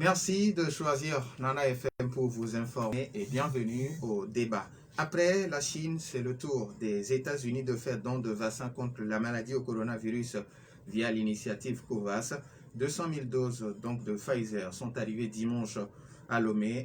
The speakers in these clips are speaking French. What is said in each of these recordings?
Merci de choisir Nana FM pour vous informer et bienvenue au débat. Après la Chine, c'est le tour des États-Unis de faire don de vaccins contre la maladie au coronavirus via l'initiative COVAX. 200 000 doses donc de Pfizer sont arrivées dimanche à Lomé.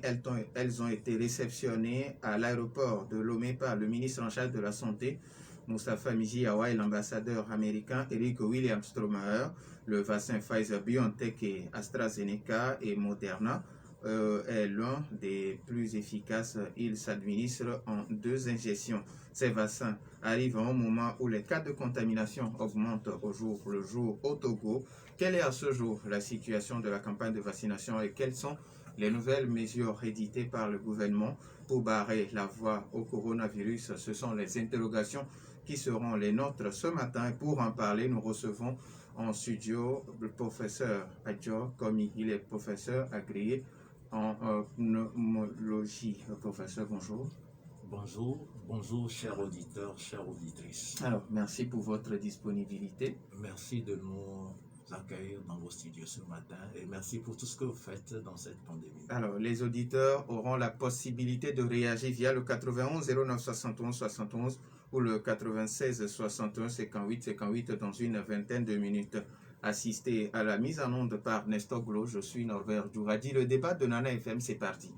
Elles ont été réceptionnées à l'aéroport de Lomé par le ministre en charge de la Santé, Moustapha Mijiawa, et l'ambassadeur américain Eric Williams Stromaher. Le vaccin Pfizer-BioNTech et AstraZeneca et Moderna est l'un des plus efficaces. Il s'administre en 2 injections. Ces vaccins arrivent à un moment où les cas de contamination augmentent au jour le jour au Togo. Quelle est à ce jour la situation de la campagne de vaccination et quelles sont les nouvelles mesures éditées par le gouvernement pour barrer la voie au coronavirus? Ce sont les interrogations qui seront les nôtres ce matin. Pour en parler, nous recevons en studio le professeur Adjo, comme il est professeur agréé en pneumologie. Professeur, bonjour. Bonjour chers auditeurs, chères auditrices. Alors, merci pour votre disponibilité. Merci de nous accueillir dans vos studios ce matin et merci pour tout ce que vous faites dans cette pandémie. Alors, les auditeurs auront la possibilité de réagir via le 91 09 71 71 ou le 96 61 58 58 dans une vingtaine de minutes. Assisté à la mise en onde par Nestor Glo, je suis Norbert Douradi. Le débat de Nana FM, c'est parti.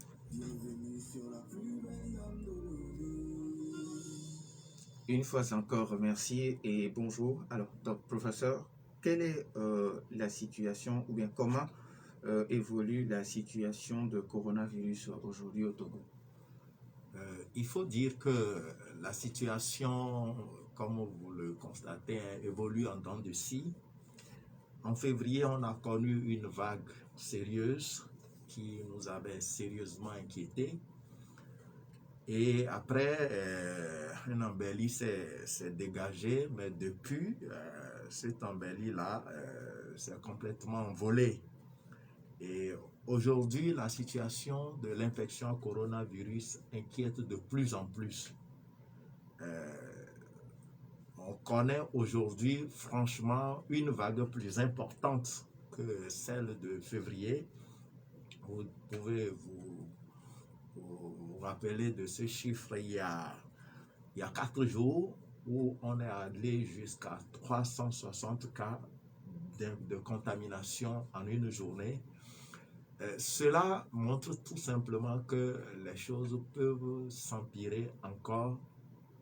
Une fois encore, merci et bonjour. Alors, donc, professeur, quelle est la situation ou bien comment évolue la situation de coronavirus aujourd'hui au Togo? Il faut dire que la situation, comme vous le constatez, évolue en dents de scie. En février, on a connu une vague sérieuse qui nous avait sérieusement inquiétés. Et après, une embellie s'est dégagée, mais depuis, cette embellie-là s'est complètement envolée. Et aujourd'hui, la situation de l'infection coronavirus inquiète de plus en plus. On connaît aujourd'hui, franchement, une vague plus importante que celle de février. Vous pouvez vous rappeler de ce chiffre il y a 4 jours où on est allé jusqu'à 360 cas de contamination en une journée. Cela montre tout simplement que les choses peuvent s'empirer encore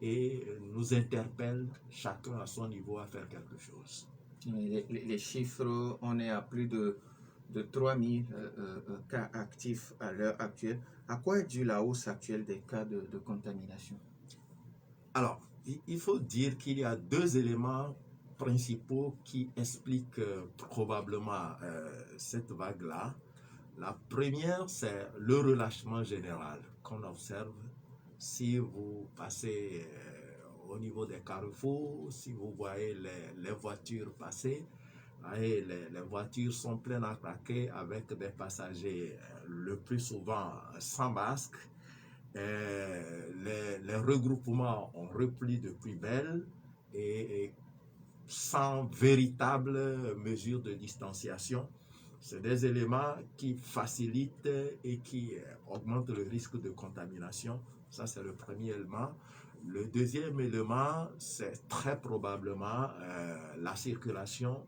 et nous interpelle chacun à son niveau à faire quelque chose. Les chiffres, on est à plus de 3000 cas actifs à l'heure actuelle. À quoi est due la hausse actuelle des cas de contamination? Alors, il faut dire qu'il y a 2 éléments principaux qui expliquent probablement cette vague-là. La première, c'est le relâchement général qu'on observe si vous passez au niveau des carrefours, si vous voyez les voitures passer. Et les voitures sont pleines à craquer avec des passagers le plus souvent sans masque. Les regroupements ont repris de plus belle et sans véritable mesure de distanciation. C'est des éléments qui facilitent et qui augmentent le risque de contamination. Ça, c'est le premier élément. Le deuxième élément, c'est très probablement la circulation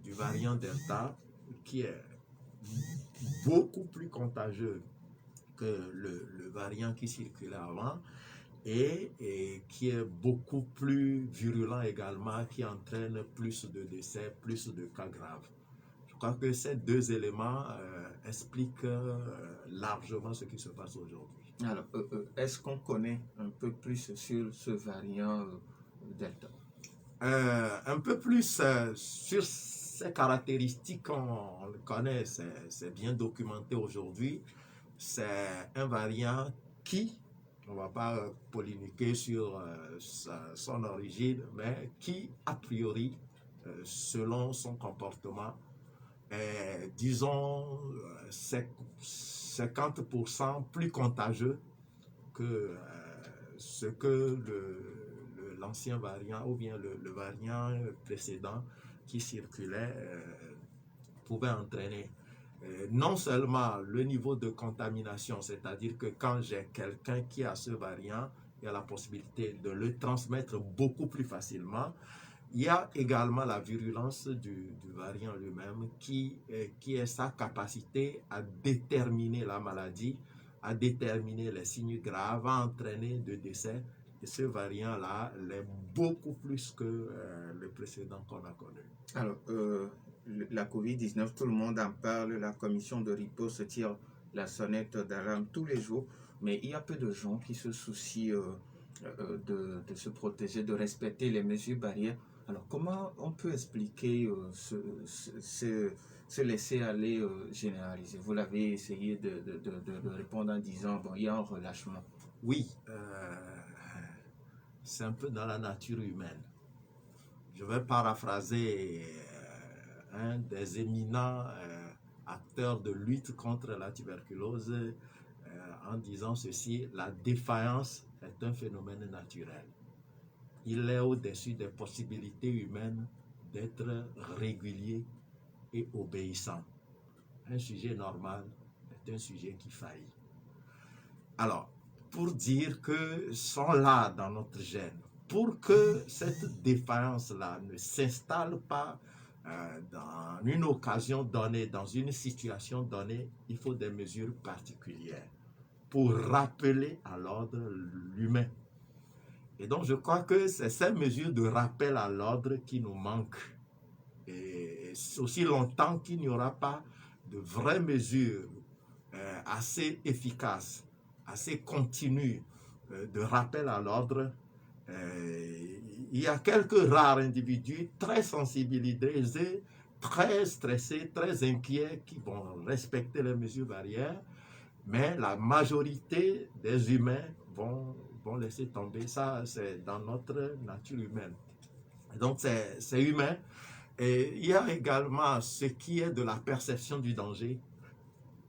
du variant Delta qui est beaucoup plus contagieux que le variant qui circulait avant et qui est beaucoup plus virulent également, qui entraîne plus de décès, plus de cas graves. Je crois que ces 2 éléments expliquent largement ce qui se passe aujourd'hui. Alors, est-ce qu'on connaît un peu plus sur ce variant Delta? Un peu plus sur ses caractéristiques, on le connaît, c'est bien documenté aujourd'hui. C'est un variant qui, on ne va pas polémiquer sur son origine, mais qui, a priori, selon son comportement, est, disons, 50% plus contagieux que ce que l'ancien variant ou bien le variant précédent qui circulait pouvait entraîner. non seulement le niveau de contamination, c'est-à-dire que quand j'ai quelqu'un qui a ce variant, il y a la possibilité de le transmettre beaucoup plus facilement. Il y a également la virulence du variant lui-même qui est sa capacité à déterminer la maladie, à déterminer les signes graves, à entraîner de décès. Et ce variant-là l'est beaucoup plus que le précédent qu'on a connu. Alors, la COVID-19, tout le monde en parle, la commission de riposte tire la sonnette d'alarme tous les jours, mais il y a peu de gens qui se soucient de se protéger, de respecter les mesures barrières. Alors, comment on peut expliquer ce laisser-aller généralisé? Vous l'avez essayé de répondre en disant, bon, il y a un relâchement. Oui, c'est un peu dans la nature humaine. Je vais paraphraser un des éminents acteurs de lutte contre la tuberculose en disant ceci: la défaillance est un phénomène naturel. Il est au-dessus des possibilités humaines d'être régulier et obéissant. Un sujet normal est un sujet qui faillit. Alors, pour dire que sont là dans notre gène, pour que cette défaillance-là ne s'installe pas dans une occasion donnée, dans une situation donnée, il faut des mesures particulières pour rappeler à l'ordre l'humain. Et donc, je crois que c'est ces mesures de rappel à l'ordre qui nous manquent. Et aussi longtemps qu'il n'y aura pas de vraies mesures assez efficaces, assez continues de rappel à l'ordre, il y a quelques rares individus très sensibilisés, très stressés, très inquiets qui vont respecter les mesures barrières, mais la majorité des humains vont laisser tomber. Ça, c'est dans notre nature humaine. Donc, c'est humain. Et il y a également ce qui est de la perception du danger.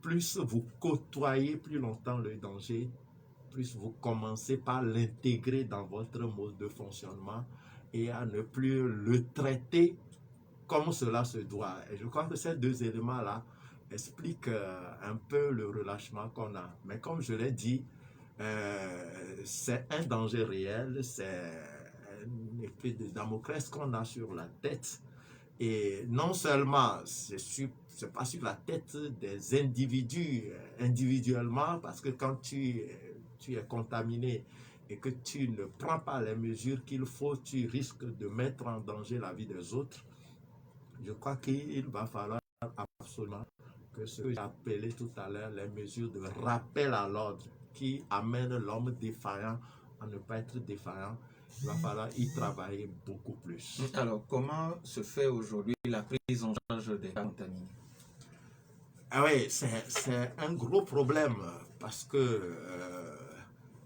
Plus vous côtoyez plus longtemps le danger, plus vous commencez par l'intégrer dans votre mode de fonctionnement et à ne plus le traiter comme cela se doit. Et je crois que ces deux éléments-là expliquent un peu le relâchement qu'on a. Mais comme je l'ai dit, c'est un danger réel, c'est une épée de Damoclès qu'on a sur la tête. Et non seulement c'est pas sur la tête des individus individuellement, parce que quand tu es contaminé et que tu ne prends pas les mesures qu'il faut, tu risques de mettre en danger la vie des autres. Je crois qu'il va falloir absolument que ce que j'ai appelé tout à l'heure les mesures de rappel à l'ordre qui amènent l'homme défaillant à ne pas être défaillant, il va falloir y travailler beaucoup plus. Alors, comment se fait aujourd'hui la prise en charge des contaminés? Ah oui, c'est un gros problème parce que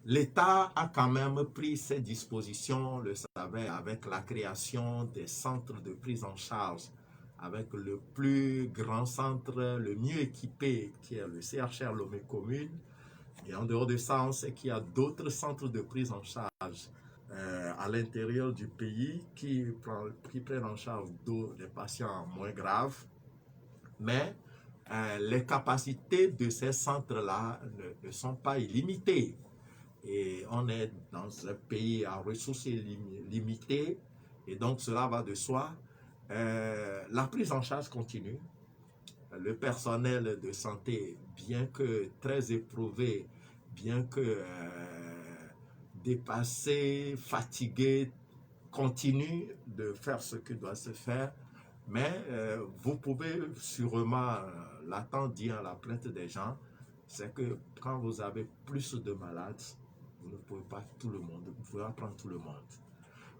l'État a quand même pris ses dispositions, le savait, avec la création des centres de prise en charge, avec le plus grand centre, le mieux équipé, qui est le CHR Lomé Commune. Et en dehors de ça, on sait qu'il y a d'autres centres de prise en charge à l'intérieur du pays qui prennent en charge des patients moins graves. Mais les capacités de ces centres-là ne sont pas illimitées. Et on est dans un pays à ressources limitées, et donc cela va de soi. La prise en charge continue. Le personnel de santé, bien que très éprouvé, bien que dépassé, fatigué, continue de faire ce qui doit se faire. Mais vous pouvez sûrement l'attendre dire à la plainte des gens, c'est que quand vous avez plus de malades, vous ne pouvez pas tout le monde, vous pouvez pas prendre tout le monde.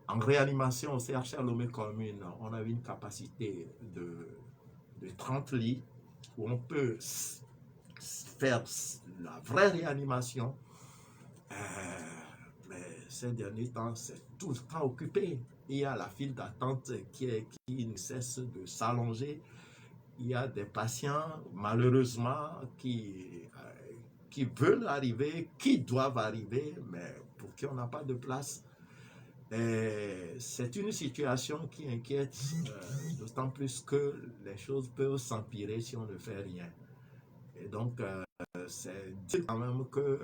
En réanimation au CHR Lomé Commune, on a une capacité de 30 lits où on peut faire la vraie réanimation. Mais ces derniers temps, c'est tout le temps occupé. Il y a la file d'attente qui ne cesse de s'allonger. Il y a des patients, malheureusement, qui veulent arriver, qui doivent arriver, mais pour qui on n'a pas de place. C'est une situation qui inquiète, d'autant plus que les choses peuvent s'empirer si on ne fait rien. Et donc, c'est dire quand même que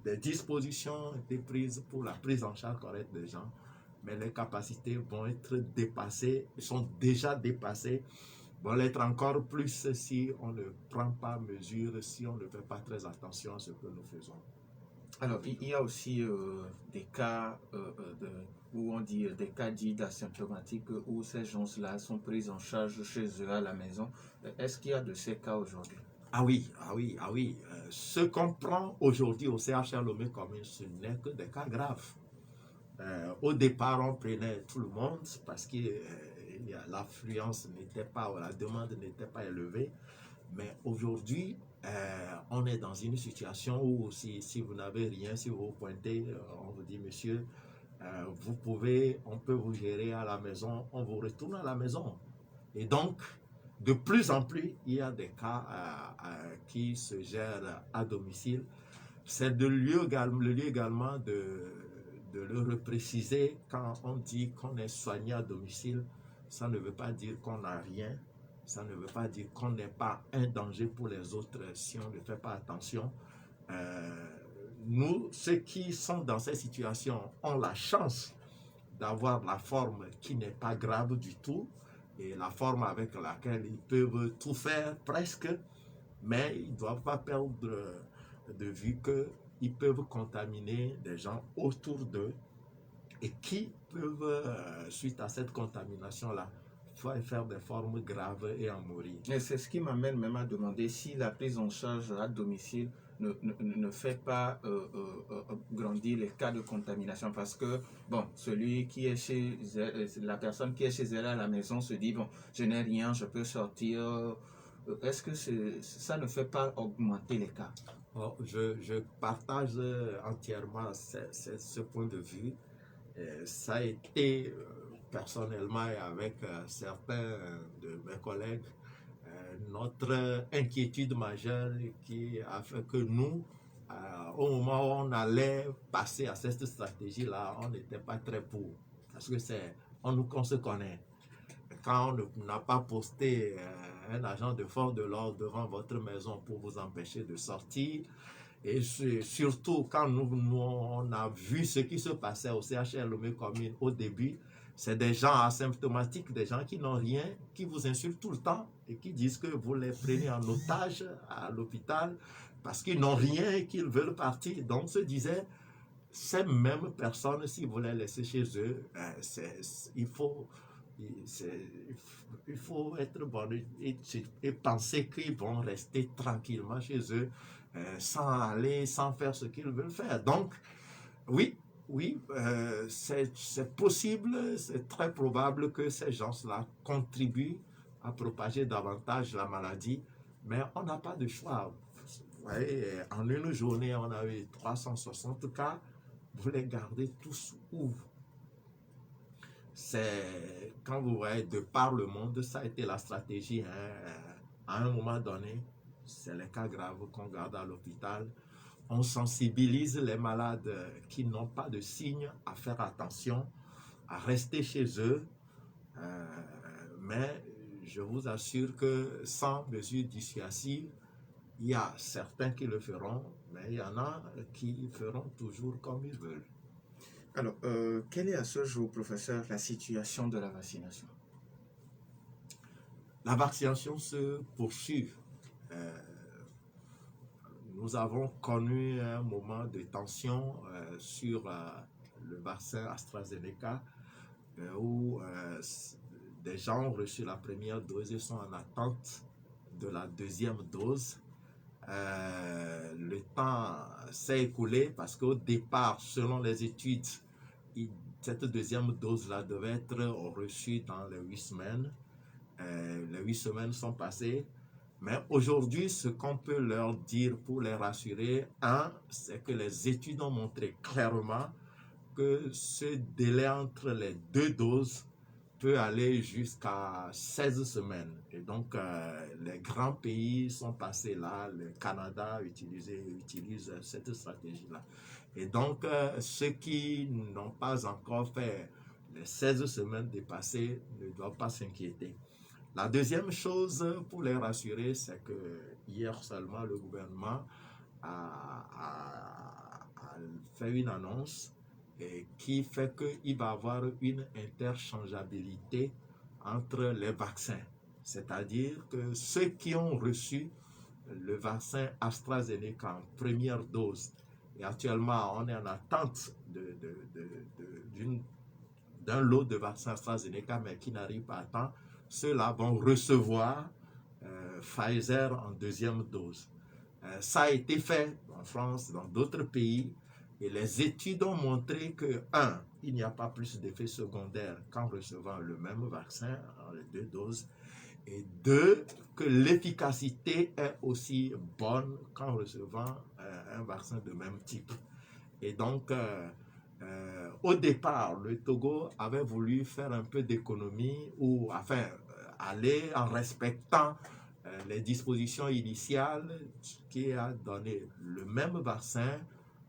des dispositions ont été prises pour la prise en charge correcte des gens, mais les capacités vont être dépassées, sont déjà dépassées, vont l'être encore plus si on ne prend pas mesure, si on ne fait pas très attention à ce que nous faisons. Alors, il y a aussi des cas où on dit des cas dits d'asymptomatiques où ces gens-là sont pris en charge chez eux à la maison. Est-ce qu'il y a de ces cas aujourd'hui? Ah oui, ah oui, ah oui. Ce qu'on prend aujourd'hui au CHR Lomé Commune, ce n'est que des cas graves. Au départ, on prenait tout le monde parce que l'affluence n'était pas, la demande n'était pas élevée. Mais aujourd'hui, on est dans une situation où si vous n'avez rien, si vous vous pointez, on vous dit, monsieur, on peut vous gérer à la maison, on vous retourne à la maison. Et donc, de plus en plus, il y a des cas qui se gèrent à domicile. C'est le lieu également de le repréciser quand on dit qu'on est soigné à domicile. Ça ne veut pas dire qu'on n'a rien. Ça ne veut pas dire qu'on n'est pas un danger pour les autres si on ne fait pas attention. Nous, ceux qui sont dans ces situations, ont la chance d'avoir la forme qui n'est pas grave du tout et la forme avec laquelle ils peuvent tout faire presque, mais ils ne doivent pas perdre de vue qu'ils peuvent contaminer des gens autour d'eux et qui peuvent, suite à cette contamination-là, faire des formes graves et en mourir. Et c'est ce qui m'amène même à demander si la prise en charge à domicile ne fait pas grandir les cas de contamination, parce que bon, celui qui est chez la personne qui est chez elle à la maison se dit bon, je n'ai rien, je peux sortir. Est-ce que ça ne fait pas augmenter les cas? Oh, je partage entièrement ce point de vue. Ça a été personnellement et avec certains de mes collègues notre inquiétude majeure qui a fait que nous, au moment où on allait passer à cette stratégie-là, on n'était pas très pour. Parce que on se connaît. Quand on n'a pas posté un agent de force de l'ordre devant votre maison pour vous empêcher de sortir, et surtout quand on a vu ce qui se passait au CHR Lomé Commune au début, c'est des gens asymptomatiques, des gens qui n'ont rien, qui vous insultent tout le temps et qui disent que vous les prenez en otage à l'hôpital parce qu'ils n'ont rien et qu'ils veulent partir. Donc, on se disait, ces mêmes personnes, si vous les laissez chez eux, il faut être bon et penser qu'ils vont rester tranquillement chez eux sans faire ce qu'ils veulent faire. Donc, oui, c'est possible, c'est très probable que ces gens-là contribuent à propager davantage la maladie, mais on n'a pas de choix. Vous voyez, en une journée, on a eu 360 cas, vous les gardez tous où? C'est, quand vous voyez, de par le monde, ça a été la stratégie. À un moment donné, c'est les cas graves qu'on garde à l'hôpital. On sensibilise les malades qui n'ont pas de signes à faire attention, à rester chez eux. Mais je vous assure que sans mesure dissuasive, il y a certains qui le feront, mais il y en a qui feront toujours comme ils veulent. Alors, quelle est à ce jour, professeur, la situation de la vaccination? La vaccination se poursuit. Nous avons connu un moment de tension sur le vaccin AstraZeneca où des gens ont reçu la première dose et sont en attente de la deuxième dose. Le temps s'est écoulé parce qu'au départ, selon les études, cette deuxième dose-là devait être reçue dans les 8 semaines. Les 8 semaines sont passées. Mais aujourd'hui, ce qu'on peut leur dire pour les rassurer, c'est que les études ont montré clairement que ce délai entre les deux doses peut aller jusqu'à 16 semaines. Et donc, les grands pays sont passés là. Le Canada utilise cette stratégie-là. Et donc, ceux qui n'ont pas encore fait les 16 semaines dépassées ne doivent pas s'inquiéter. La deuxième chose pour les rassurer, c'est que hier seulement, le gouvernement a fait une annonce qui fait qu'il va y avoir une interchangeabilité entre les vaccins. C'est-à-dire que ceux qui ont reçu le vaccin AstraZeneca en première dose, et actuellement on est en attente d'un lot de vaccins AstraZeneca, mais qui n'arrive pas à temps, ceux-là vont recevoir Pfizer en deuxième dose. Ça a été fait en France, dans d'autres pays, et les études ont montré que, il n'y a pas plus d'effets secondaires qu'en recevant le même vaccin en les deux doses, et deux, que l'efficacité est aussi bonne qu'en recevant un vaccin de même type. Et donc, au départ, le Togo avait voulu faire un peu d'économie ou aller en respectant les dispositions initiales qui a donné le même vaccin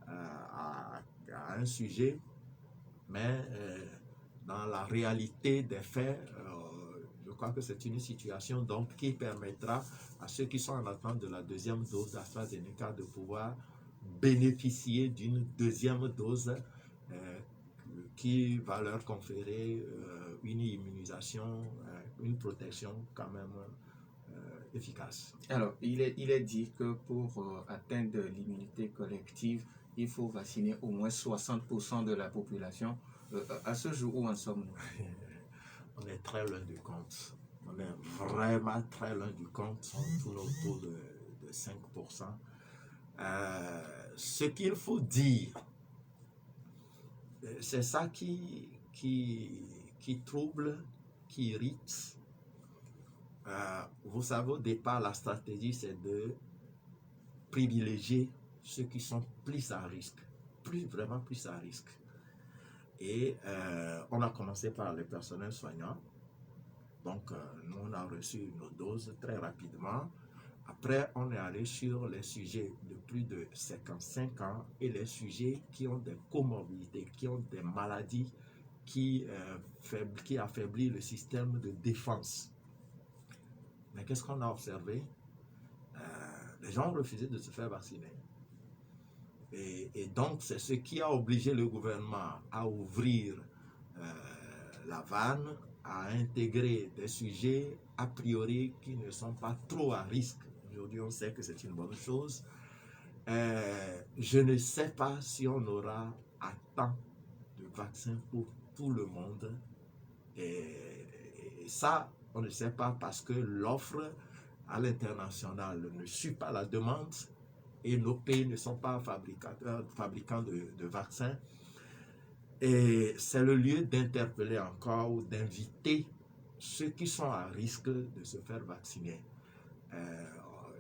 à un sujet, mais dans la réalité des faits, je crois que c'est une situation donc qui permettra à ceux qui sont en attente de la deuxième dose d'AstraZeneca de pouvoir bénéficier d'une deuxième dose qui va leur conférer une immunisation, une protection quand même efficace. Alors, il est dit que pour atteindre l'immunité collective, il faut vacciner au moins 60% de la population. À ce jour, où en sommes-nous? On est très loin du compte. On est vraiment très loin du compte. On tourne autour de 5%. Ce qu'il faut dire, c'est ça qui trouble, qui irrite. Vous savez, au départ, la stratégie, c'est de privilégier ceux qui sont plus à risque, vraiment plus à risque. Et on a commencé par les personnels soignants. Donc, nous, on a reçu nos doses très rapidement. Après, on est allé sur les sujets de plus de 55 ans et les sujets qui ont des comorbidités, qui ont des maladies qui affaiblissent le système de défense. Mais qu'est-ce qu'on a observé? Les gens ont refusé de se faire vacciner. Et donc, c'est ce qui a obligé le gouvernement à ouvrir la vanne, à intégrer des sujets a priori qui ne sont pas trop à risque. Aujourd'hui, on sait que c'est une bonne chose. Je ne sais pas si on aura à temps de vaccins pour tout le monde. Et ça, on ne sait pas parce que l'offre à l'international ne suit pas la demande et nos pays ne sont pas fabricants de vaccins. Et c'est le lieu d'interpeller encore ou d'inviter ceux qui sont à risque de se faire vacciner.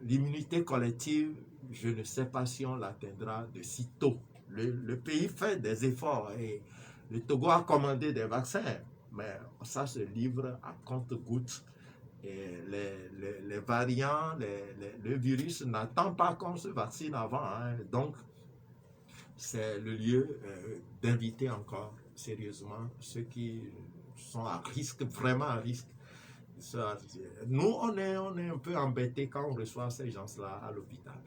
L'immunité collective, je ne sais pas si on l'atteindra de si tôt. Le pays fait des efforts et le Togo a commandé des vaccins, mais ça se livre à compte-gouttes. Et les variants, le virus n'attend pas qu'on se vaccine avant. Donc, c'est le lieu d'inviter encore sérieusement ceux qui sont à risque, vraiment à risque. Nous, on est un peu embêtés quand on reçoit ces gens-là à l'hôpital.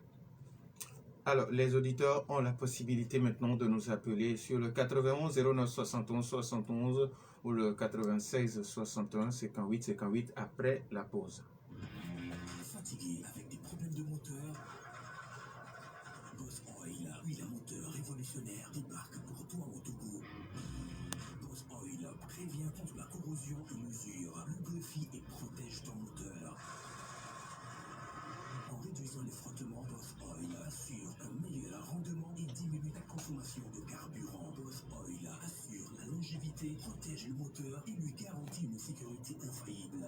Alors, les auditeurs ont la possibilité maintenant de nous appeler sur le 91 09 71 71 ou le 96 61 58 après la pause. Fatigué avec des problèmes de moteur? Boss Oil, huile à moteur révolutionnaire, débarque pour toi au Togo. Boss Oil prévient contre la corrosion et l'usure, lubrifie et protège ton moteur. En réduisant les frottements, Boss Oil assure un meilleur rendement et diminue ta consommation de carburant. Boss Oil assure la longévité, protège le moteur et lui garantit une sécurité infaillible.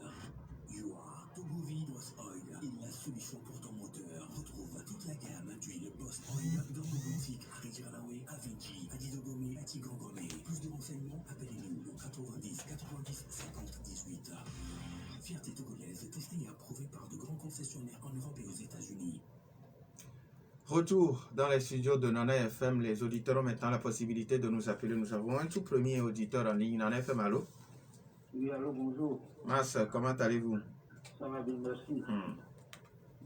You are Togovi Boss Oil est la solution pour ton moteur. Retrouve toute la gamme d'huile Boss Oil dans nos boutiques à Rijalawe, à Vinci, à Didogomé, à Tigongomé. Plus de renseignements, appelez-nous au 90 90 50 18. Fierté togolaise, testée et approuvée par de grands concessionnaires en Europe et aux États-Unis. Retour dans les studios de Nana FM. Les auditeurs ont maintenant la possibilité de nous appeler. Nous avons un tout premier auditeur en ligne. Nana FM, allô? Oui, allô, bonjour. Mas, comment allez-vous? Ça va bien, merci.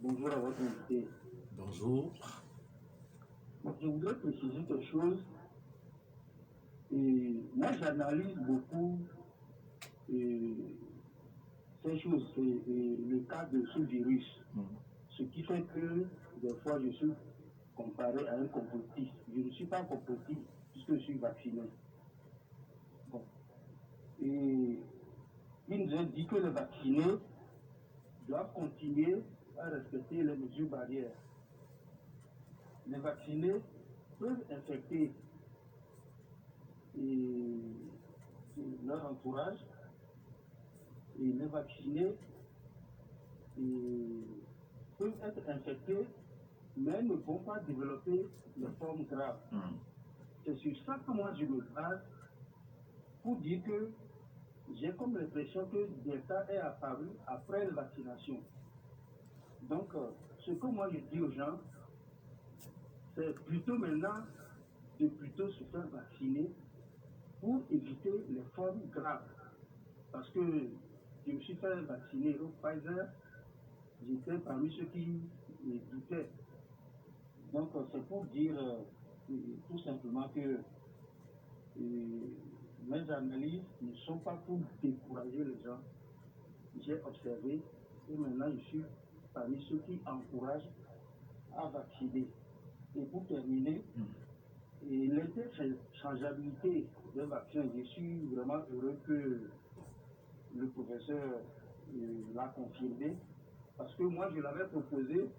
Bonjour à votre invité. Bonjour. Je voudrais préciser quelque chose. Et moi, j'analyse beaucoup ces choses, le cas de ce virus. Ce qui fait que, des fois, je suis comparé à un complotiste. Je ne suis pas un complotiste puisque je suis vacciné. Bon. Et il nous a dit que les vaccinés doivent continuer à respecter les mesures barrières. Les vaccinés peuvent infecter leur entourage et les vaccinés peuvent être infectés mais ne vont pas développer les formes graves. C'est sur ça que moi je me base pour dire que j'ai comme l'impression que Delta est apparu après la vaccination. Donc, ce que moi je dis aux gens, c'est plutôt maintenant de plutôt se faire vacciner pour éviter les formes graves. Parce que je me suis fait vacciner au Pfizer, j'étais parmi ceux qui doutaient. Donc, c'est pour dire tout simplement que mes analyses ne sont pas pour décourager les gens. J'ai observé et maintenant je suis parmi ceux qui encouragent à vacciner. Et pour terminer, l'interchangeabilité des vaccins, je suis vraiment heureux que le professeur l'a confirmé, parce que moi je l'avais proposé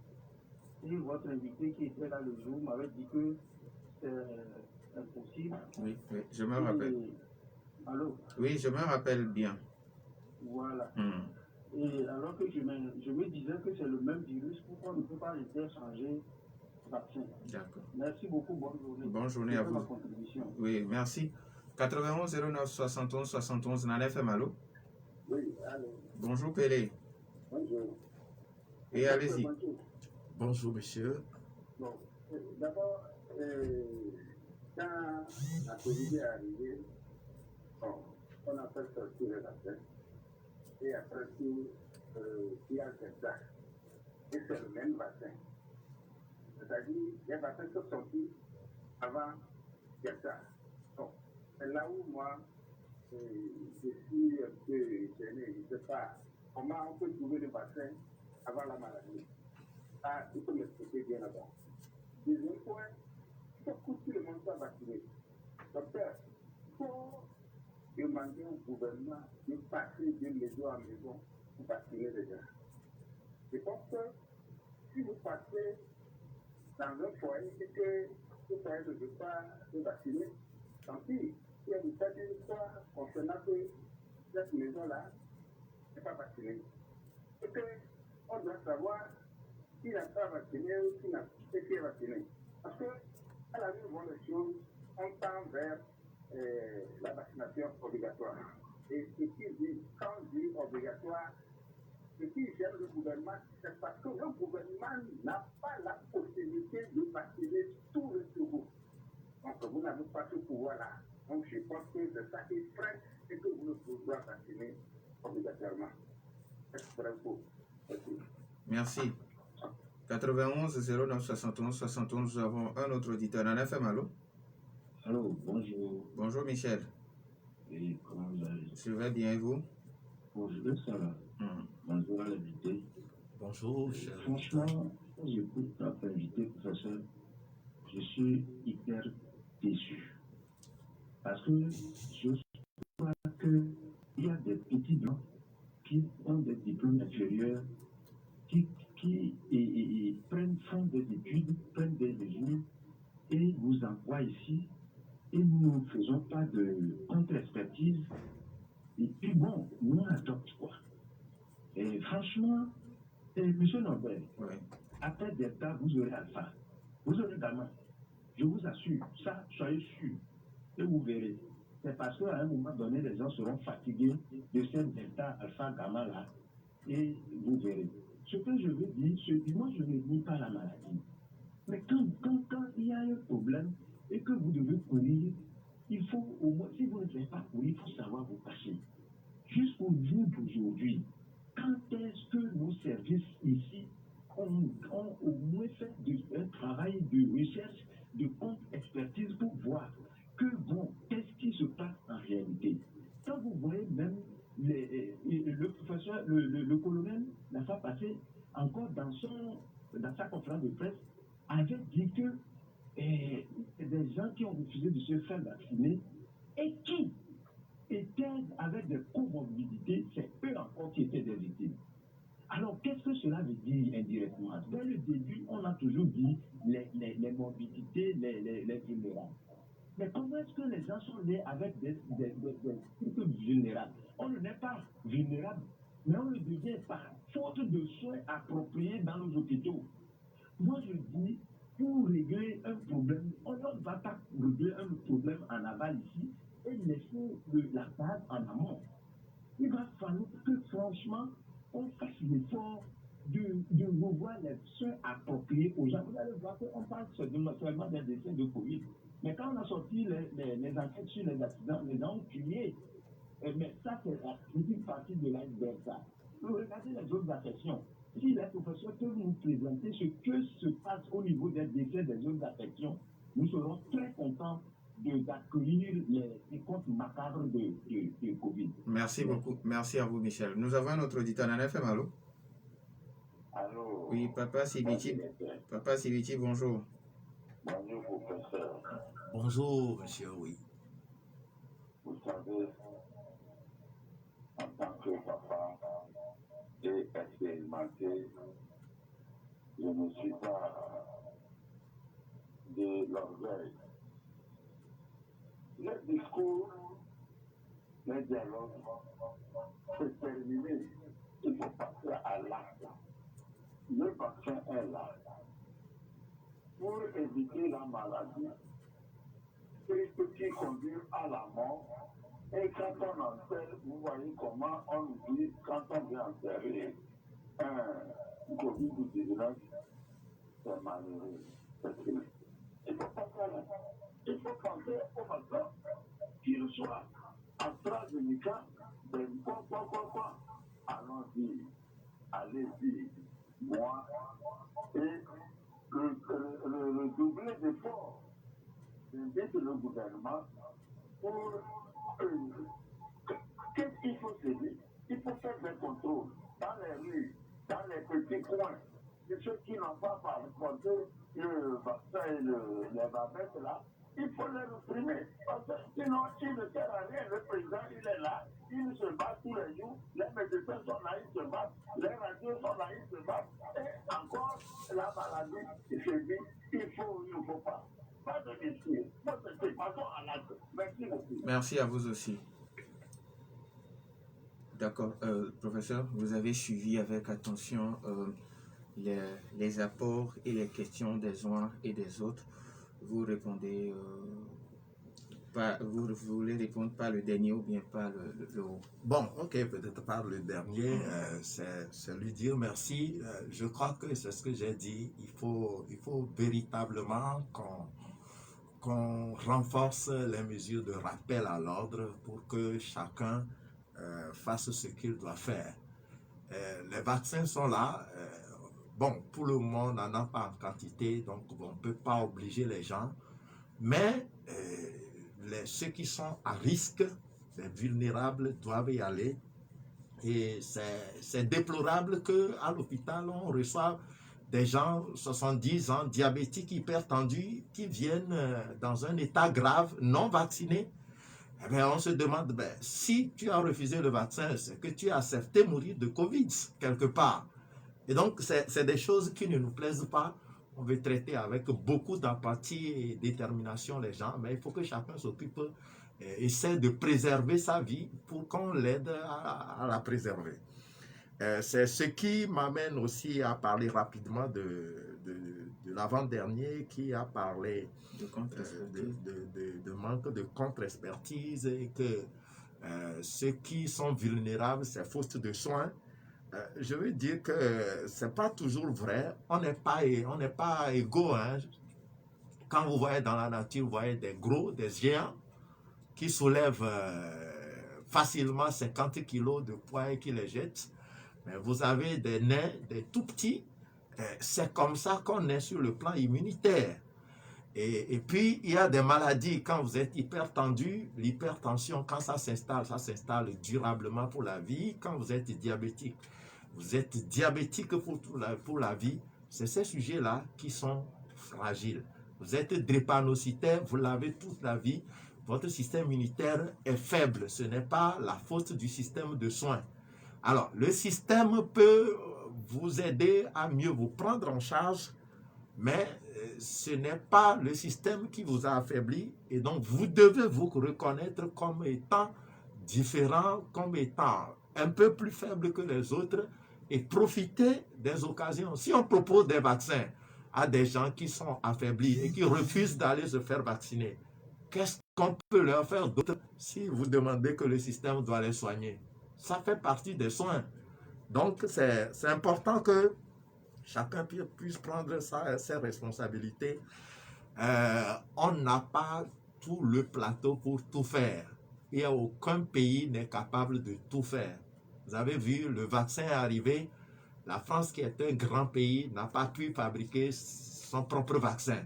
et votre invité qui était là le jour m'avait dit que c'est impossible. Oui, oui, je me rappelle. Allô? Oui, je me rappelle bien. Voilà. Et alors que je me disais que c'est le même virus, pourquoi on ne peut pas interchanger vaccin? D'accord. Merci beaucoup, bonne journée. Bonne journée à vous. Ma contribution. Oui, merci. 91 09 71 71, Nana FM, allô? Oui, allô. Bonjour Pélé. Bonjour. Et allez-y. Bonjour, monsieur. Bon, d'abord, quand la Covid est arrivée, bon, on a fait sortir le vaccin. Et après tout, il y a le Delta. Et c'est le même vaccin. C'est-à-dire, les vaccins sont sortis avant Delta. Bon, c'est là où moi, je suis un peu gêné. Je ne sais pas comment on peut trouver le vaccin avant la maladie. Ah, il faut m'expliquer bien là-bas. Deuxième point, il faut que tout le monde soit vacciné. Docteur, il faut demander au gouvernement de passer de maison en maison pour vacciner les gens. Je pense que si vous passez dans un foyer et que ce foyer ne veut pas se vacciner, tant pis. Si vous faites une histoire concernant que cette maison-là n'est pas vaccinée. Et qu'on doit savoir qui n'a pas vacciné ou qui est vacciné. Parce que, à la vue de les choses, on tend vers la vaccination obligatoire. Et ce qui dit, quand on dit obligatoire, ce qui gêne le gouvernement, c'est parce que le gouvernement n'a pas la possibilité de vacciner tout le Togo. Donc, vous n'avez pas ce pouvoir-là. Donc, je pense que c'est ça qui freine et que vous ne pouvez pas vacciner obligatoirement. C'est très faux. Merci. 91 09 71 71, nous avons un autre auditeur. En FM, allô? Allô, bonjour. Bonjour Michel. Et comment vous allez? Je vais bien et vous? Bonjour, ça va. Bonjour à l'invité. Bonjour, franchement, quand j'écoute notre invité, professeur, je suis hyper déçu. Parce que je crois qu'il y a des petits blancs qui ont des diplômes inférieurs, qui font des études, prennent des mesures et nous envoient ici et nous ne faisons pas de contre-expertise. Et puis bon, nous on adopte quoi. Et franchement, monsieur Norbert, Oui. après Delta, vous aurez Alpha. Vous aurez Gamma. Je vous assure, ça, soyez sûr. Et vous verrez. C'est parce qu'à un moment donné, les gens seront fatigués de cette Delta, Alpha, Gamma là. Et vous verrez. Ce que je veux dire, moi, je ne nie pas la maladie. Mais quand il y a un problème et que vous devez courir, il faut au moins, si vous ne savez pas courir, il faut savoir vous cacher. Jusqu'au jour d'aujourd'hui, quand est-ce que nos services ici ont au moins fait un travail de recherche, de contre-expertise pour voir qu'est-ce qui se passe en réalité. Quand vous voyez même le professeur, le colonel, la fois passée, encore dans sa conférence de presse, avait dit que des gens qui ont refusé de se faire vacciner et qui étaient avec des comorbidités, c'est eux encore qui étaient des victimes. Alors, qu'est-ce que cela veut dire indirectement? Dès le début, on a toujours dit les morbidités, les vulnérables. Mais comment est-ce que les gens sont nés avec des trucs vulnérables? On ne n'est pas vulnérable, mais on le devient par faute de soins appropriés dans nos hôpitaux. Moi, je dis, pour régler un problème, on ne va pas régler un problème en aval ici et laisser la base en amont. Il va falloir que, franchement, on fasse l'effort de revoir les soins appropriés aux gens. Vous allez voir qu'on parle seulement des décès de Covid. Mais quand on a sorti les enquêtes sur les accidents, les gens ont tué. Mais ça, c'est la petite partie de l'iceberg. Regardez les autres affections. Si les professeurs peuvent nous présenter ce que se passe au niveau des décès des autres affections, nous serons très contents d'accueillir les comptes macabres de Covid. Merci beaucoup. Merci à vous, Michel. Nous avons un autre auditeur en FM, allô? Allô? Oui, Papa Sibiti. Papa Sibiti, bonjour. Bonjour, professeur. Bonjour, monsieur, oui. Vous savez, en tant que papa et expérimenté, je ne suis pas de l'orgueil. Le discours, le dialogue, c'est terminé. Il faut passer à l'acte. Le vaccin est là. Pour éviter la maladie, ce qui conduit à la mort. Et quand on enterre, vous voyez comment on dit, quand on vient enterrer un Covid-19, c'est malheureux. Il faut pas faire ça. Il faut penser au vaccin, qu'il soit AstraZeneca, quoi. Allons-y, allez-y, moi, et le doubler d'efforts. J'invite le gouvernement pour qu'est-ce qu'il faut se dire? Il faut faire des contrôles dans les rues, dans les petits coins. Et ceux qui n'ont pas porté le vaccin et les babettes là, il faut les réprimer. Parce que sinon, il ne sert à rien. Le président, il est là, il se bat tous les jours, les médecins sont là, ils se battent, les radios sont là, ils se battent. Et encore, la maladie, il se dit, il ne faut pas. Pas de discours. Moi, c'est passons à l'acte. Merci beaucoup. Merci à vous aussi. D'accord. Professeur, vous avez suivi avec attention les apports et les questions des uns et des autres. Vous répondez pas, vous voulez répondre par le dernier ou bien par le haut? Bon, ok, peut-être par le dernier, c'est lui dire merci. Je crois que c'est ce que j'ai dit. Il faut véritablement qu'on renforce les mesures de rappel à l'ordre pour que chacun fasse ce qu'il doit faire. Les vaccins sont là. Bon, pour le moment, on n'en a pas en quantité, donc on ne peut pas obliger les gens. Mais ceux qui sont à risque, les vulnérables, doivent y aller. Et c'est déplorable qu'à l'hôpital, on reçoive des gens, 70 ans, diabétiques, hypertendus, qui viennent dans un état grave, non vaccinés. Eh bien, on se demande, si tu as refusé le vaccin, c'est que tu as accepté mourir de Covid, quelque part. Et donc, c'est des choses qui ne nous plaisent pas. On veut traiter avec beaucoup d'empathie et détermination les gens, mais il faut que chacun s'occupe, essaie de préserver sa vie pour qu'on l'aide à la préserver. C'est ce qui m'amène aussi à parler rapidement de l'avant-dernier qui a parlé de manque de contre-expertise et que ceux qui sont vulnérables, c'est faute de soins. Je veux dire que c'est pas toujours vrai. On n'est pas égaux. Hein. Quand vous voyez dans la nature, vous voyez des géants qui soulèvent facilement 50 kilos de poids et qui les jettent. Mais vous avez des nains, des tout petits. C'est comme ça qu'on est sur le plan immunitaire. Et puis, il y a des maladies. Quand vous êtes hypertendu, l'hypertension, quand ça s'installe durablement pour la vie. Quand vous êtes diabétique pour la vie. C'est ces sujets-là qui sont fragiles. Vous êtes drépanocytaire, vous l'avez toute la vie. Votre système immunitaire est faible. Ce n'est pas la faute du système de soins. Alors, le système peut vous aider à mieux vous prendre en charge, mais ce n'est pas le système qui vous a affaibli. Et donc, vous devez vous reconnaître comme étant différent, comme étant un peu plus faible que les autres et profiter des occasions. Si on propose des vaccins à des gens qui sont affaiblis et qui refusent d'aller se faire vacciner, qu'est-ce qu'on peut leur faire d'autre si vous demandez que le système doit les soigner? Ça fait partie des soins. Donc, c'est important que chacun puisse prendre ses responsabilités. On n'a pas tout le plateau pour tout faire. Il n'y a aucun pays n'est capable de tout faire. Vous avez vu, le vaccin est arrivé. La France, qui est un grand pays, n'a pas pu fabriquer son propre vaccin.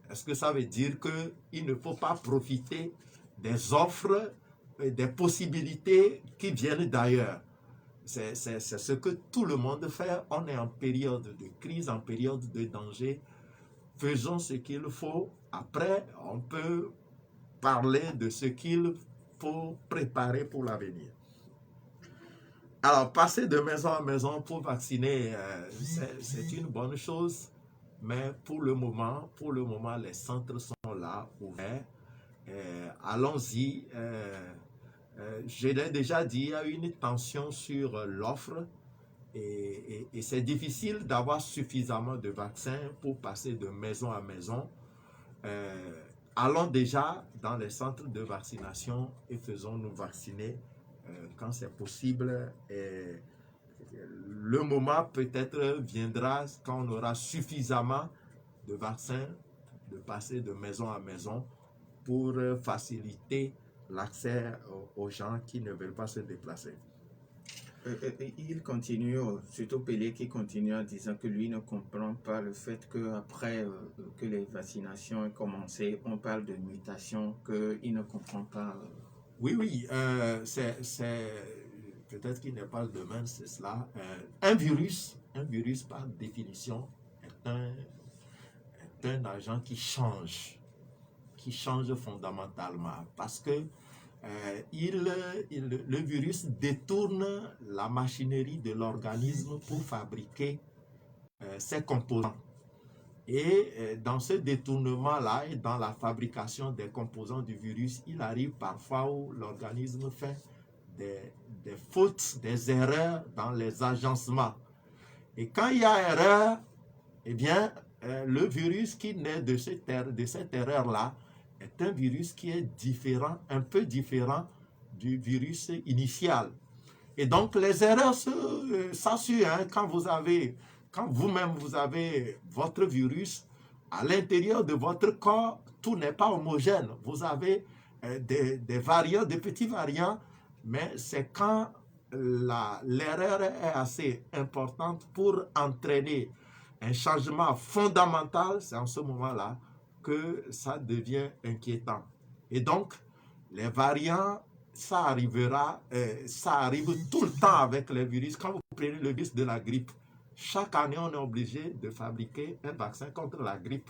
Est-ce que ça veut dire qu'il ne faut pas profiter des offres, des possibilités qui viennent d'ailleurs? C'est ce que tout le monde fait. On est en période de crise, en période de danger. Faisons ce qu'il faut. Après, on peut parler de ce qu'il faut préparer pour l'avenir. Alors, passer de maison en maison pour vacciner, c'est une bonne chose. Mais pour le moment, les centres sont là, ouverts. Allons-y. Je l'ai déjà dit, il y a une tension sur l'offre et c'est difficile d'avoir suffisamment de vaccins pour passer de maison à maison. Allons déjà dans les centres de vaccination et faisons-nous vacciner quand c'est possible. Le moment peut-être viendra quand on aura suffisamment de vaccins de passer de maison à maison pour faciliter l'accès aux gens qui ne veulent pas se déplacer. Il continue, surtout Pelé qui continue en disant que lui ne comprend pas le fait qu'après que les vaccinations aient commencé, on parle de mutation, qu'il ne comprend pas. Oui, c'est peut-être qu'il n'est pas le domaine, c'est cela. Un virus par définition est un agent qui change fondamentalement parce que le virus détourne la machinerie de l'organisme pour fabriquer ses composants. Et dans ce détournement-là et dans la fabrication des composants du virus, il arrive parfois où l'organisme fait des fautes, des erreurs dans les agencements. Et quand il y a erreur, eh bien, le virus qui naît de cette erreur-là est un virus qui est différent, un peu différent du virus initial. Et donc, les erreurs s'assurent quand vous-même vous avez votre virus, à l'intérieur de votre corps, tout n'est pas homogène. Vous avez des variants, des petits variants, mais c'est quand l'erreur est assez importante pour entraîner un changement fondamental, c'est en ce moment-là que ça devient inquiétant. Et donc, les variants, ça arrive tout le temps avec les virus. Quand vous prenez le virus de la grippe, chaque année, on est obligé de fabriquer un vaccin contre la grippe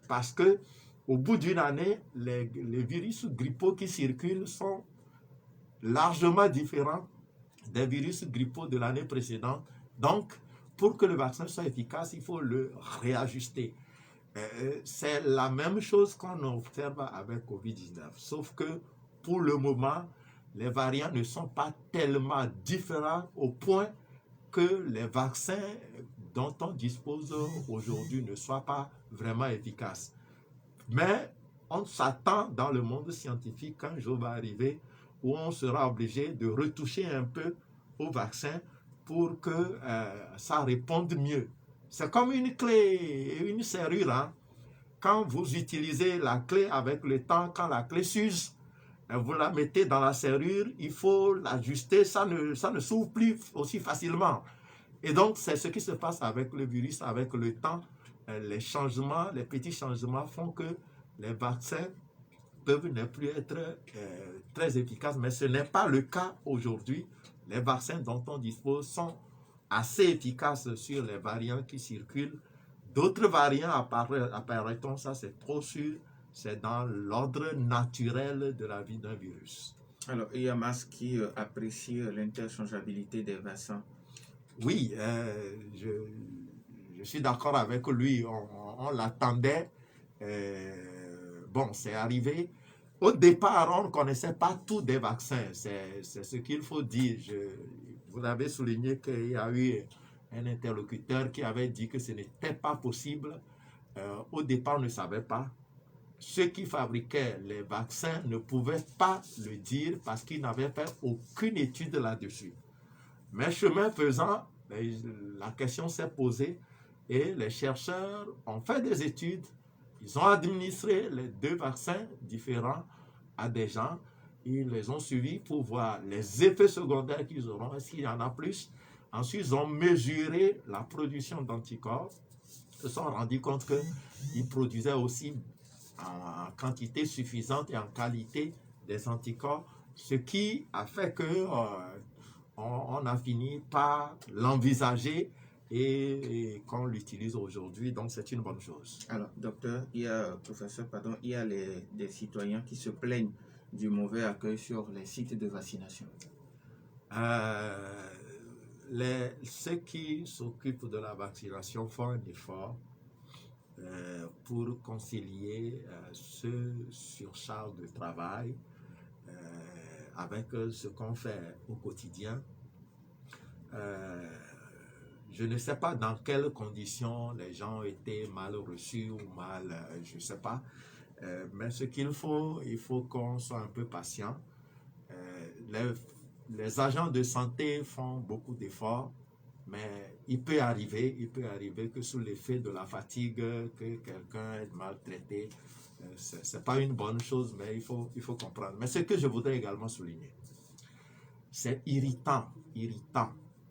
parce que au bout d'une année, les virus grippaux qui circulent sont largement différents des virus grippaux de l'année précédente. Donc, pour que le vaccin soit efficace, il faut le réajuster. C'est la même chose qu'on observe avec COVID-19, sauf que pour le moment, les variants ne sont pas tellement différents au point que les vaccins dont on dispose aujourd'hui ne soient pas vraiment efficaces. Mais on s'attend dans le monde scientifique qu'un jour va arriver où on sera obligé de retoucher un peu au vaccin pour que ça réponde mieux. C'est comme une clé, une serrure. Hein? Quand vous utilisez la clé avec le temps, quand la clé s'use, vous la mettez dans la serrure, il faut l'ajuster, ça ne s'ouvre plus aussi facilement. Et donc, c'est ce qui se passe avec le virus, avec le temps. Les changements, les petits changements font que les vaccins peuvent ne plus être très efficaces, mais ce n'est pas le cas aujourd'hui. Les vaccins dont on dispose sont assez efficaces sur les variants qui circulent. D'autres variants apparaîtront, ça c'est trop sûr, c'est dans l'ordre naturel de la vie d'un virus. Alors, il y a Musk qui apprécie l'interchangeabilité des vaccins. Oui, je suis d'accord avec lui, on l'attendait. Bon, c'est arrivé. Au départ, on ne connaissait pas tous des vaccins, c'est ce qu'il faut dire. Vous avez souligné qu'il y a eu un interlocuteur qui avait dit que ce n'était pas possible. Au départ, on ne savait pas. Ceux qui fabriquaient les vaccins ne pouvaient pas le dire parce qu'ils n'avaient fait aucune étude là-dessus. Mais chemin faisant, la question s'est posée et les chercheurs ont fait des études. Ils ont administré les 2 vaccins différents à des gens. Ils les ont suivis pour voir les effets secondaires qu'ils auront, est-ce qu'il y en a plus. Ensuite, ils ont mesuré la production d'anticorps. Ils se sont rendus compte qu'ils produisaient aussi en quantité suffisante et en qualité des anticorps, ce qui a fait que on a fini par l'envisager et qu'on l'utilise aujourd'hui, donc c'est une bonne chose. Alors, professeur, il y a des citoyens qui se plaignent du mauvais accueil sur les sites de vaccination. Ceux qui s'occupent de la vaccination font un effort pour concilier ce surcharge de travail avec ce qu'on fait au quotidien. Je ne sais pas dans quelles conditions les gens ont été mal reçus ou mal, je ne sais pas. Mais ce qu'il faut, il faut qu'on soit un peu patient. Les agents de santé font beaucoup d'efforts, mais il peut arriver que sous l'effet de la fatigue, que quelqu'un est maltraité. Ce n'est pas une bonne chose, mais il faut comprendre. Mais ce que je voudrais également souligner, c'est irritant,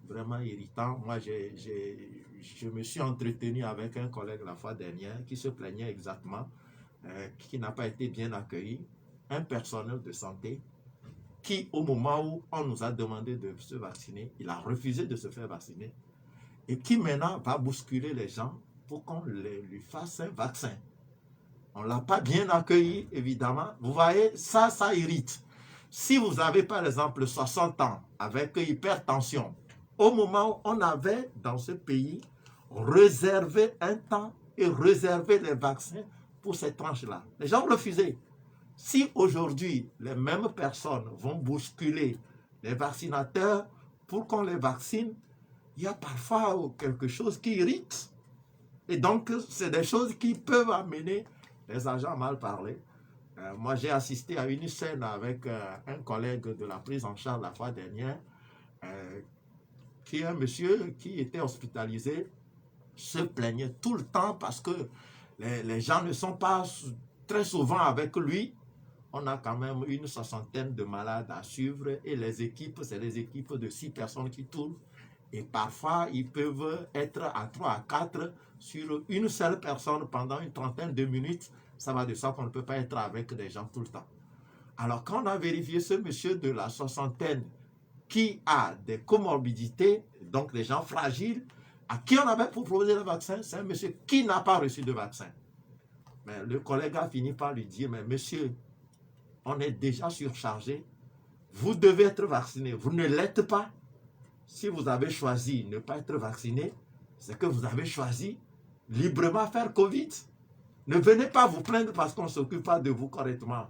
vraiment irritant. Moi, je me suis entretenu avec un collègue la fois dernière qui se plaignait exactement, qui n'a pas été bien accueilli, un personnel de santé qui, au moment où on nous a demandé de se vacciner, il a refusé de se faire vacciner et qui maintenant va bousculer les gens pour qu'on lui fasse un vaccin. On ne l'a pas bien accueilli, évidemment. Vous voyez, ça irrite. Si vous avez, par exemple, 60 ans avec hypertension, au moment où on avait, dans ce pays, réservé un temps et réservé les vaccins pour ces tranches-là, les gens ont refusé. Si aujourd'hui, les mêmes personnes vont bousculer les vaccinateurs pour qu'on les vaccine, il y a parfois quelque chose qui irrite. Et donc, c'est des choses qui peuvent amener les agents à mal parler. Moi, j'ai assisté à une scène avec un collègue de la prise en charge la fois dernière, qui est un monsieur qui était hospitalisé, se plaignait tout le temps parce que les gens ne sont pas très souvent avec lui. On a quand même une 60aine de malades à suivre et les équipes, c'est des équipes de 6 personnes qui tournent. Et parfois, ils peuvent être à 3 à 4 sur une seule personne pendant une 30aine de minutes. Ça va de ça qu'on ne peut pas être avec des gens tout le temps. Alors, quand on a vérifié ce monsieur de la 60aine qui a des comorbidités, donc des gens fragiles, à qui on avait proposé le vaccin, c'est un monsieur qui n'a pas reçu de vaccin. Mais le collègue a fini par lui dire, mais monsieur, on est déjà surchargé, vous devez être vacciné, vous ne l'êtes pas. Si vous avez choisi de ne pas être vacciné, c'est que vous avez choisi librement faire Covid. Ne venez pas vous plaindre parce qu'on ne s'occupe pas de vous correctement.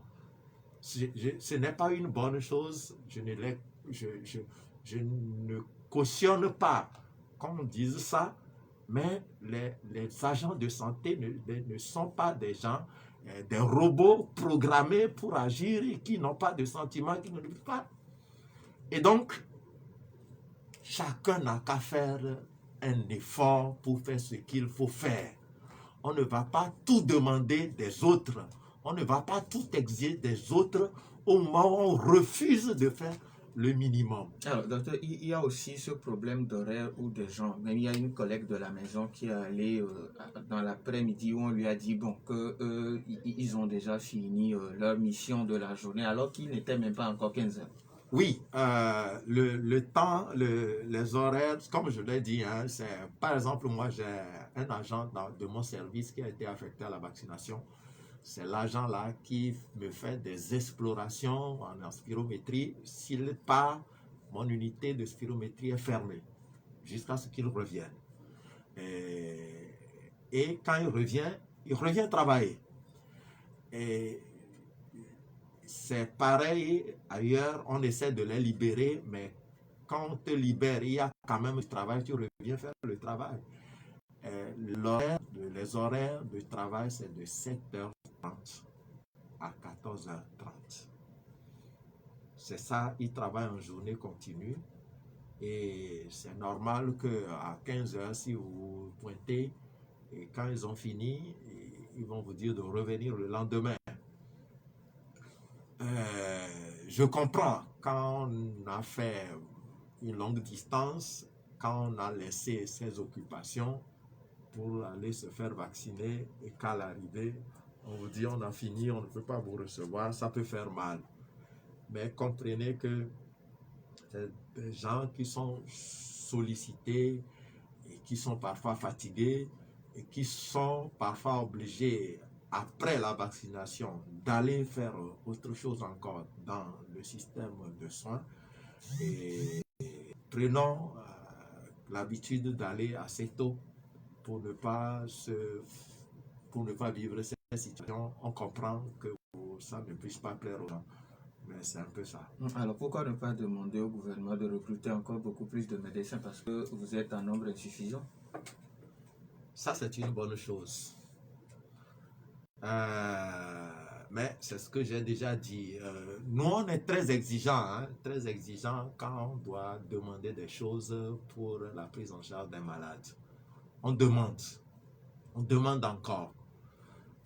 Ce n'est pas une bonne chose. Je ne cautionne pas qu'on dise ça, mais les agents de santé ne sont pas des gens, des robots programmés pour agir et qui n'ont pas de sentiments, qui ne le pas. Et donc, chacun n'a qu'à faire un effort pour faire ce qu'il faut faire. On ne va pas tout demander des autres. On ne va pas tout exiger des autres au moment où on refuse de faire le minimum. Alors, docteur, il y a aussi ce problème d'horaire où des gens, même il y a une collègue de la maison qui est allée dans l'après-midi où on lui a dit bon, qu'ils ont déjà fini leur mission de la journée alors qu'il n'était même pas encore 15 heures. Oui, le temps, les horaires, comme je l'ai dit, hein, c'est, par exemple, moi j'ai un agent de mon service qui a été affecté à la vaccination. C'est l'agent-là qui me fait des explorations en spirométrie. S'il part, mon unité de spirométrie est fermée jusqu'à ce qu'il revienne. Et quand il revient travailler. Et c'est pareil ailleurs, on essaie de les libérer, mais quand on te libère, il y a quand même du travail, tu reviens faire le travail. Les horaires de travail, c'est de 7h30 à 14h30. C'est ça, ils travaillent en journée continue. Et c'est normal qu'à 15h, si vous pointez, et quand ils ont fini, ils vont vous dire de revenir le lendemain. Je comprends quand on a fait une longue distance, quand on a laissé ses occupations pour aller se faire vacciner et qu'à l'arrivée, on vous dit on a fini, on ne peut pas vous recevoir, ça peut faire mal. Mais comprenez que c'est des gens qui sont sollicités et qui sont parfois fatigués et qui sont parfois obligés, après la vaccination, d'aller faire autre chose encore dans le système de soins. Et prenons l'habitude d'aller assez tôt pour ne pas vivre cette situation. On comprend que ça ne puisse pas plaire aux gens, mais c'est un peu ça. Alors pourquoi ne pas demander au gouvernement de recruter encore beaucoup plus de médecins parce que vous êtes en nombre insuffisant? Ça, c'est une bonne chose. Mais c'est ce que j'ai déjà dit. Nous, on est très exigeants, très exigeants quand on doit demander des choses pour la prise en charge des malades. On demande encore.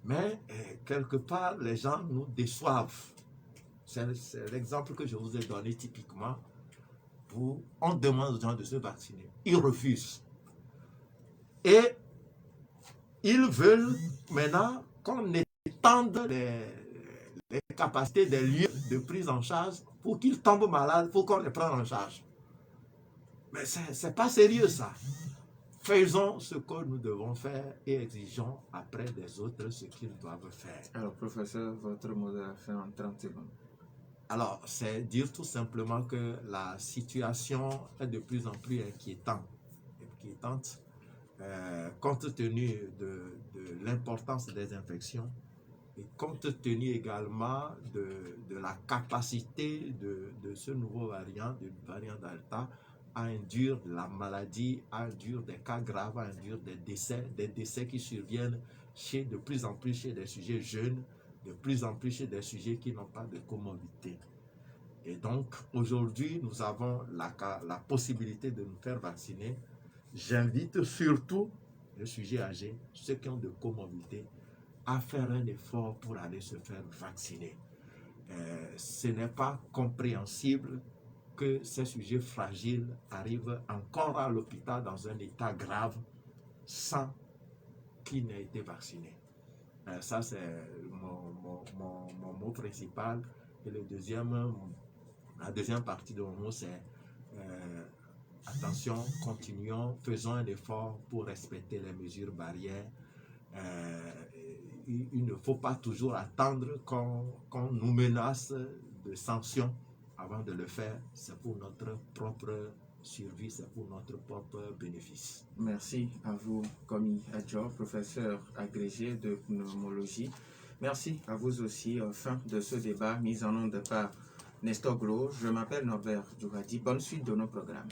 Mais quelque part, les gens nous déçoivent. C'est l'exemple que je vous ai donné typiquement. On demande aux gens de se vacciner. Ils refusent. Et ils veulent maintenant qu'on étende les capacités des lieux de prise en charge pour qu'ils tombent malades, pour qu'on les prenne en charge. Mais c'est pas sérieux ça. Faisons ce que nous devons faire et exigeons après des autres ce qu'ils doivent faire. Alors, professeur, votre mot de la fin en 30 secondes. Alors, c'est dire tout simplement que la situation est de plus en plus inquiétante, compte tenu de l'importance des infections et compte tenu également de la capacité de ce nouveau variant, du variant Delta, à induire de la maladie, à induire des cas graves, à induire des décès qui surviennent de plus en plus chez des sujets jeunes, de plus en plus chez des sujets qui n'ont pas de comorbidité. Et donc, aujourd'hui, nous avons la possibilité de nous faire vacciner. J'invite surtout les sujets âgés, ceux qui ont de comorbidité, à faire un effort pour aller se faire vacciner. Ce n'est pas compréhensible que ces sujets fragiles arrivent encore à l'hôpital dans un état grave sans qu'ils n'aient été vaccinés. Ça, c'est mon mot principal. Et la deuxième partie de mon mot, c'est attention, continuons, faisons un effort pour respecter les mesures barrières. Il ne faut pas toujours attendre qu'on nous menace de sanctions avant de le faire. C'est pour notre propre survie, c'est pour notre propre bénéfice. Merci à vous, Komi Adjo, professeur agrégé de pneumologie. Merci à vous aussi. Fin de ce débat mis en onde par Nestor Gros. Je m'appelle Norbert Djouradi. Bonne suite de nos programmes.